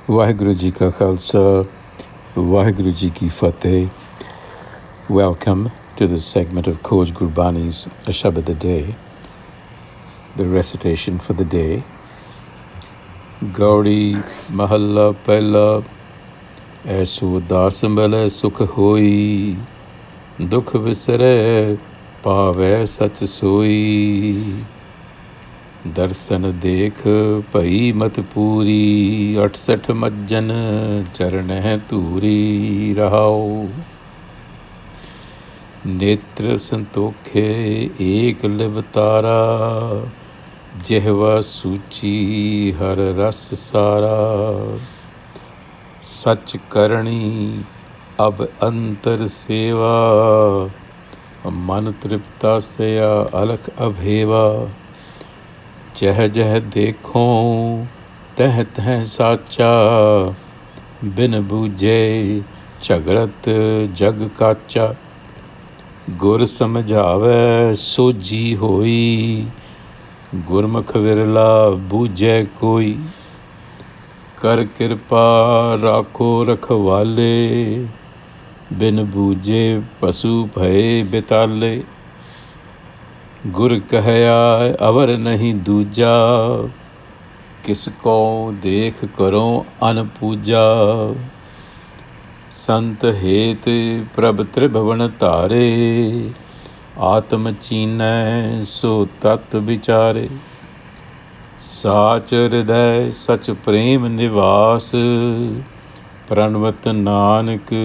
Waheguru Ji Ka Khalsa, Waheguru Ji Ki Fateh. Welcome to this segment of Coach Gurbani's a-sabad-a-day, the recitation for the day. Gauri Mahalla Pehla, Aiso Das Milai Sukh Hoi, Dukh Visare Pave Sach Soi. दर्शन देख पई मत पूरी 68 मज्जन चरण है तूरी रहाओ। नेत्र संतोखे एक लिवतारा जिह्वा सूची हर रस सारा। सच करणी अब अंतर सेवा मन तृप्ता से अलख अभेवा। जह जह देखो तह तह साचा बिन बूझे झगड़त जग काचा। गुर समझावे सोजी होई गुरमुख विरला बूझे कोई। कर कृपा राखो रखवाले बिन बूझे पशु भय बिताले। गुर कहया अवर नहीं दूजा किसको देख करो अनपूजा। संत हेत प्रभ त्रिभुवन तारे आत्म चीनै सो तत् विचारे। साच हृदय सच प्रेम निवास प्रणवत नानक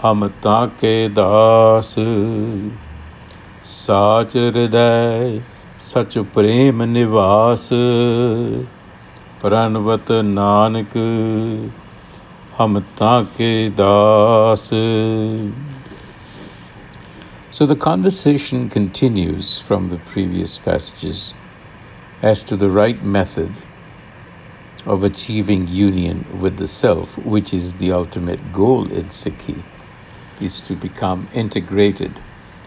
हम ताके दास। साच हृदय सच प्रेम निवास प्रणवत नानक हम ताके दास. So the conversation continues from the previous passages as to the right method of achieving union with the self, which is the ultimate goal in Sikhi, is to become integrated,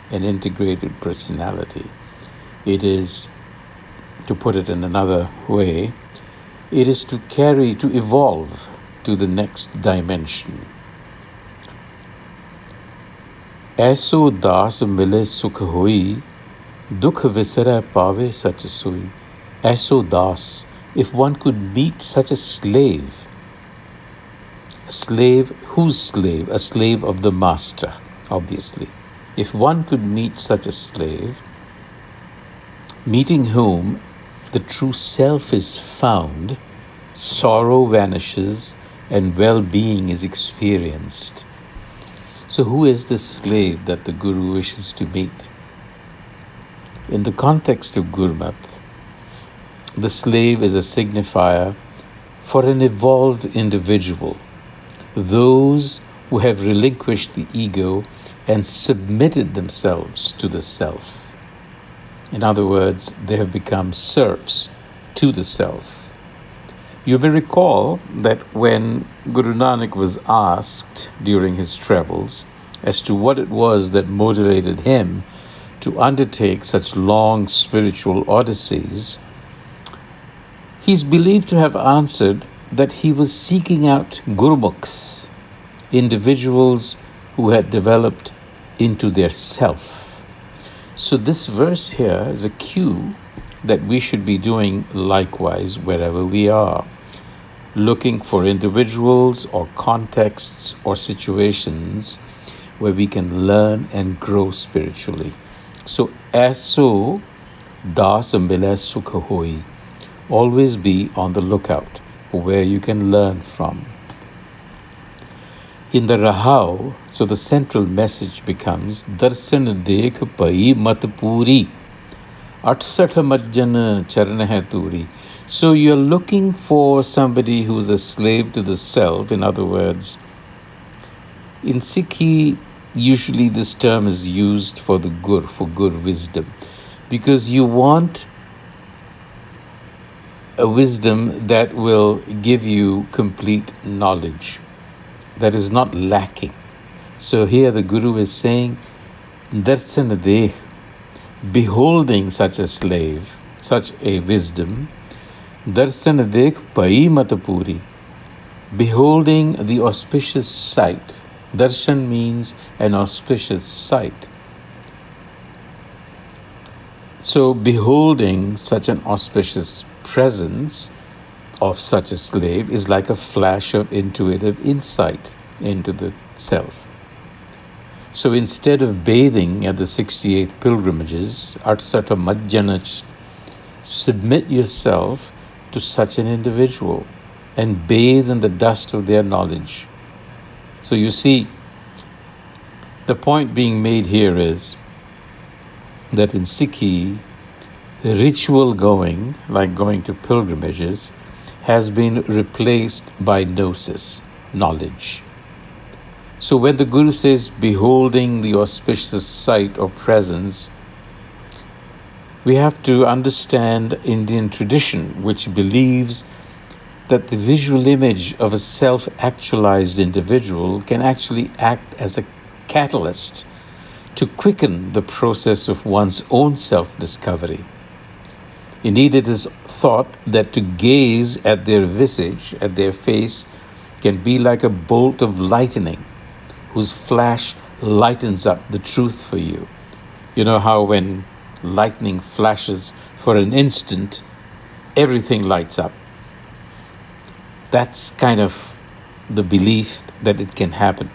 an integrated personality. It is, to put it in another way, it is to evolve to the next dimension. Aiso Das Milai Sukh Hoi, Dukh Visare Pave Sach Soi. Aiso Das, if one could meet such a slave. A slave, whose slave? A slave of the master, obviously. If one could meet such a slave, meeting whom the true self is found, sorrow vanishes and well-being is experienced. So who is this slave that the Guru wishes to meet? In the context of Gurmat, the slave is a signifier for an evolved individual, those who have relinquished the ego and submitted themselves to the self. In other words, they have become serfs to the self. You may recall that when Guru Nanak was asked during his travels as to what it was that motivated him to undertake such long spiritual odysseys, he's believed to have answered that he was seeking out Gurmukhs, individuals who had developed into their self. So this verse here is a cue that we should be doing likewise wherever we are, looking for individuals or contexts or situations where we can learn and grow spiritually. So Aiso Das Milai Sukh Hoi, always be on the lookout for where you can learn from. In the Rahao, so the central message becomes Darshan dekh pai mat puri 68 majjan charan hai turi. So you're looking for somebody who's a slave to the self. In other words, in Sikhi, usually this term is used for the gur, for gur wisdom, because you want a wisdom that will give you complete knowledge, that is not lacking. So here the Guru is saying, Darshan dekh, beholding such a slave, such a wisdom, Darshan dekh pai mat puri, beholding the auspicious sight. Darshan means an auspicious sight. So beholding such an auspicious presence of such a slave is like a flash of intuitive insight into the self. So instead of bathing at the 68 pilgrimages, Arsata Majjanach, submit yourself to such an individual and bathe in the dust of their knowledge. So you see, the point being made here is that in Sikhi, ritual going, like going to pilgrimages, has been replaced by gnosis, knowledge. So when the Guru says, beholding the auspicious sight or presence, we have to understand Indian tradition, which believes that the visual image of a self-actualized individual can actually act as a catalyst to quicken the process of one's own self-discovery. Indeed, it is thought that to gaze at their visage, at their face, can be like a bolt of lightning whose flash lightens up the truth for you. You know how when lightning flashes for an instant, everything lights up. That's kind of the belief that it can happen.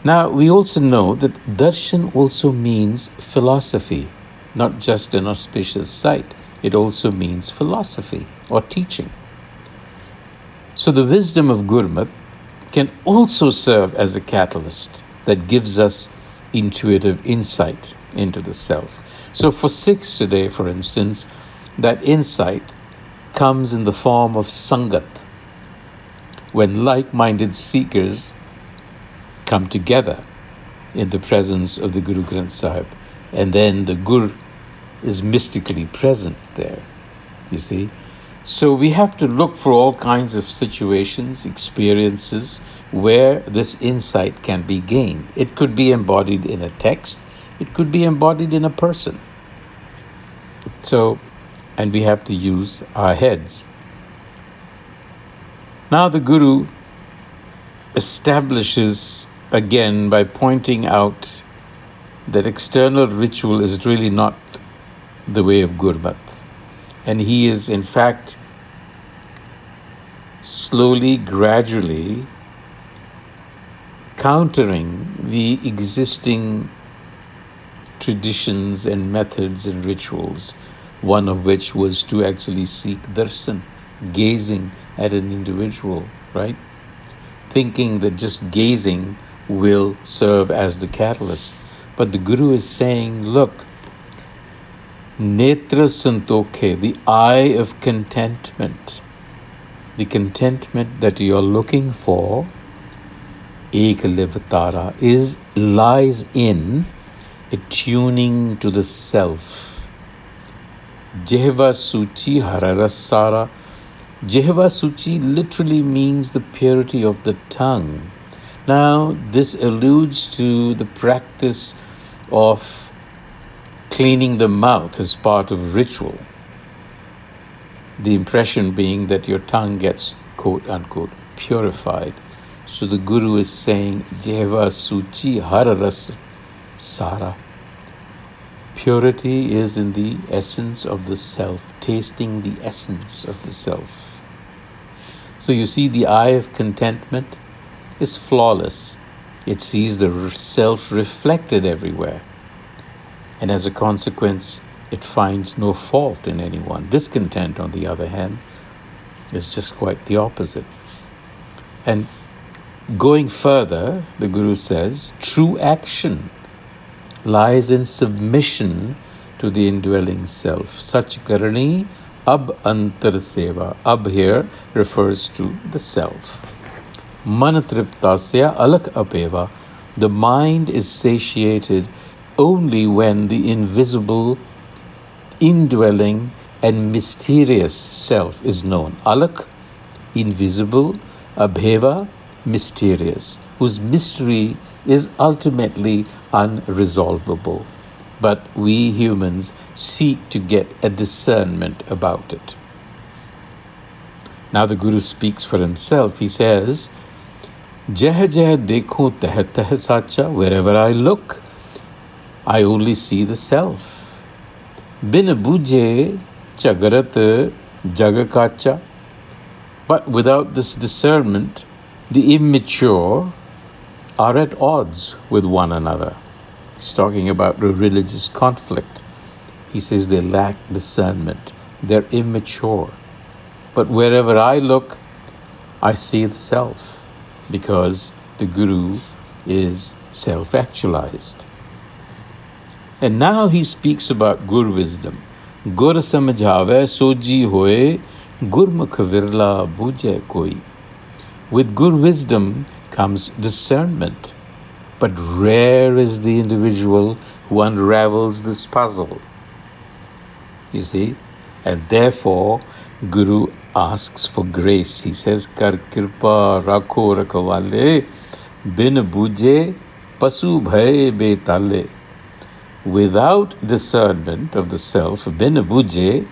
Now, we also know that darshan also means philosophy, not just an auspicious sight. It also means philosophy or teaching. So the wisdom of Gurmat can also serve as a catalyst that gives us intuitive insight into the self. So for Sikhs today, for instance, that insight comes in the form of sangat, when like-minded seekers come together in the presence of the Guru Granth Sahib, and then the Guru is mystically present there, you see. So we have to look for all kinds of situations, experiences, where this insight can be gained. It could be embodied in a text, it could be embodied in a person. So, and we have to use our heads. Now the Guru establishes again by pointing out that external ritual is really not the way of Gurmat. And he is in fact slowly, gradually countering the existing traditions and methods and rituals, one of which was to actually seek darshan, gazing at an individual, right? Thinking that just gazing will serve as the catalyst. But the Guru is saying, look, netra santokhe, the eye of contentment, the contentment that you're looking for, ek livatara, lies in attuning to the self. Jehva suchi hararasara. Jehva suchi literally means the purity of the tongue. Now, this alludes to the practice of cleaning the mouth as part of ritual. The impression being that your tongue gets, quote unquote, purified. So the Guru is saying, Jehva suchi hararas sara. Purity is in the essence of the self, tasting the essence of the self. So you see, the eye of contentment is flawless. It sees the self reflected everywhere. And as a consequence, it finds no fault in anyone. Discontent, on the other hand, is just quite the opposite. And going further, the Guru says, true action lies in submission to the indwelling self. Sach karani ab antar seva. Ab here refers to the self. Man triptasya alak apeva. The mind is satiated only when the invisible, indwelling and mysterious self is known. Alak, invisible, abheva, mysterious, whose mystery is ultimately unresolvable. But we humans seek to get a discernment about it. Now the Guru speaks for himself. He says, Jeh jeh dekho teh teh sacha. Wherever I look, I only see the self. Bin bujhe chagarat jagakacha. But without this discernment, the immature are at odds with one another. He's talking about a religious conflict. He says they lack discernment. They're immature. But wherever I look, I see the self, because the Guru is self-actualized. And now he speaks about Gur wisdom. Gur samjhave soji hoye, gurmukh virla bujhe koi. With Gur wisdom comes discernment, but rare is the individual who unravels this puzzle. You see? And therefore, Guru asks for grace. He says, Kar kirpa rakho rakhwale, bin bujhe pasu bhaye betale. Without discernment of the self, bin bujhe,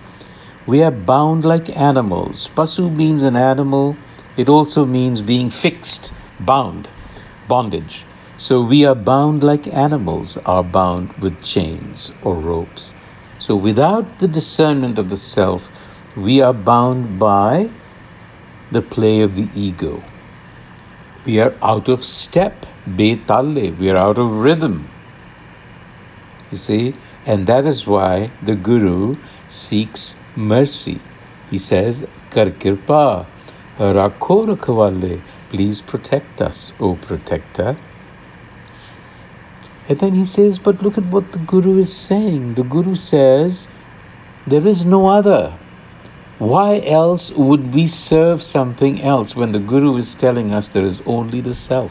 we are bound like animals. Pasu means an animal. It also means being fixed, bound, bondage. So we are bound like animals are bound with chains or ropes. So without the discernment of the self, we are bound by the play of the ego. We are out of step, betalle, we are out of rhythm. You see? And that is why the Guru seeks mercy. He says, Kar kirpa, rakho rakhwale, please protect us, O protector. And then he says, but look at what the Guru is saying. The Guru says, there is no other. Why else would we serve something else when the Guru is telling us there is only the self?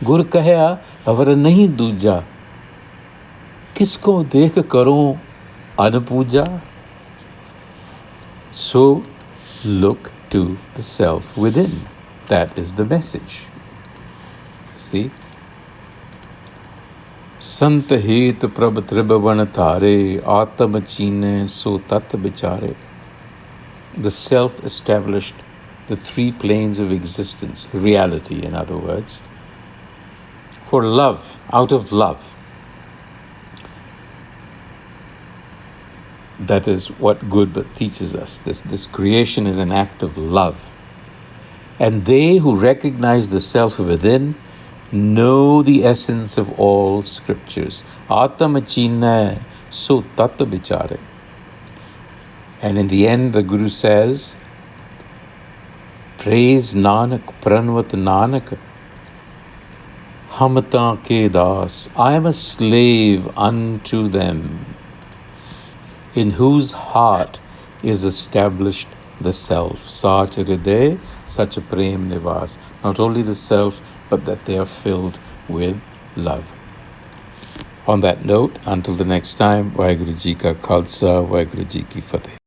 Gur kahya avara nahi duja. Kisko dekh karo anapuja? So look to the self within. That is the message. See? Sant het prabh tribhavan thare, atam chine so tat bichare. The self established the three planes of existence, reality in other words, for love, out of love. That is what Gurbat teaches us. This creation is an act of love. And they who recognize the self within know the essence of all scriptures. Atamachina so tatta bichare. And in the end, the Guru says, praise Nanak, pranvat Nanak, hamata ke das. I am a slave unto them, in whose heart is established the self. a-sabad-a-day, such a prem nivas. Not only the self, but that they are filled with love. On that note, until the next time, Vaheguru Ji Ka Khalsa, Vaheguru Ji Ki Fateh.